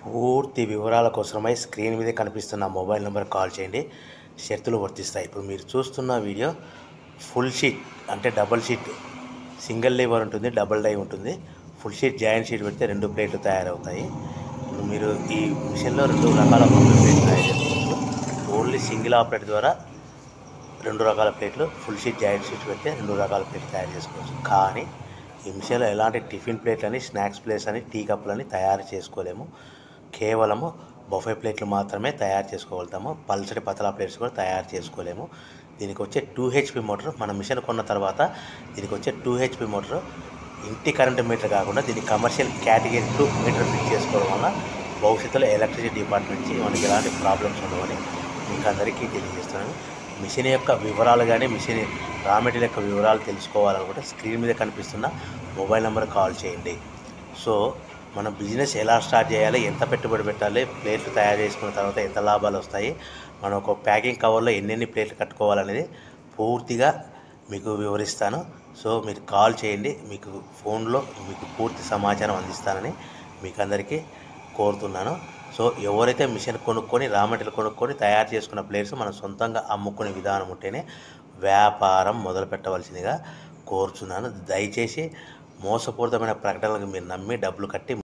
పూర్తి వివరాల కోసమై స్క్రీన్ మీద కనిపిస్తున్న మొబైల్ నెంబర్ కాల్ చేయండి. షరతులు వర్తిస్తాయి. ఇప్పుడు మీరు చూస్తున్న వీడియో ఫుల్ షీట్ అంటే డబుల్ షీట్, సింగిల్ లేబర్ ఉంటుంది, డబుల్ డై ఉంటుంది. ఫుల్ షీట్ జాయింట్ షీట్ పెడితే 2 ప్లేట్లు తయారవుతాయి. ఇప్పుడు మీరు ఈ మిషన్లో 2 రకాల ప్లేట్లు తయారు చేసుకోవచ్చు. ఓన్లీ సింగిల్ ఆపరేట్ ద్వారా 2 రకాల ప్లేట్లు, ఫుల్ షీట్ జాయింట్ షీట్ పెడితే 2 రకాల ప్లేట్లు తయారు చేసుకోవచ్చు. కానీ ఈ మిషన్లో ఎలాంటి టిఫిన్ ప్లేట్లని, స్నాక్స్ ప్లేట్స్ అని, టీ కప్పులని తయారు చేసుకోలేము. కేవలము బఫే ప్లేట్లు మాత్రమే తయారు చేసుకోగలుగుతాము. పల్చటి పతలా ప్లేట్స్ కూడా తయారు చేసుకోలేము. దీనికి వచ్చే 2 HP మోటార్, మన మిషన్ కొన్న తర్వాత దీనికి వచ్చే 2 HP మోటార్ ఇంటి కరెంటు మీటర్ కాకుండా దీన్ని కమర్షియల్ కేటగిరీ 2 మీటర్ ఫిట్ చేసుకోవడం వల్ల భవిష్యత్తులో ఎలక్ట్రిసిటీ డిపార్ట్మెంట్ నుంచి మనకి ఎలాంటి ప్రాబ్లమ్స్ ఉండవని మీకు అందరికీ తెలియజేస్తున్నాను. మిషన్ యొక్క వివరాలు కానీ, మిషన్ రా మెటీరియల్ యొక్క వివరాలు తెలుసుకోవాలనుకుంటే స్క్రీన్ మీద కనిపిస్తున్న మొబైల్ నెంబర్ కాల్ చేయండి. సో మన బిజినెస్ ఎలా స్టార్ట్ చేయాలి, ఎంత పెట్టుబడి పెట్టాలి, ప్లేట్లు తయారు చేసుకున్న తర్వాత ఎంత లాభాలు వస్తాయి, మనం ఒక ప్యాకింగ్ కవర్లో ఎన్నెన్ని ప్లేట్లు కట్టుకోవాలనేది పూర్తిగా మీకు వివరిస్తాను. సో మీరు కాల్ చేయండి, మీకు ఫోన్లో మీకు పూర్తి సమాచారం అందిస్తానని మీకు అందరికీ కోరుతున్నాను. సో ఎవరైతే మిషన్ కొనుక్కొని, రా మెటీరియల్ కొనుక్కొని తయారు చేసుకున్న ప్లేట్స్ మనం సొంతంగా అమ్ముకునే విధానం ఉంటేనే వ్యాపారం మొదలు పెట్టవలసిందిగా కోరుచున్నాను. దయచేసి మోసపూరితమైన ప్రకటనలకు మీరు నమ్మి డబ్బులు కట్టి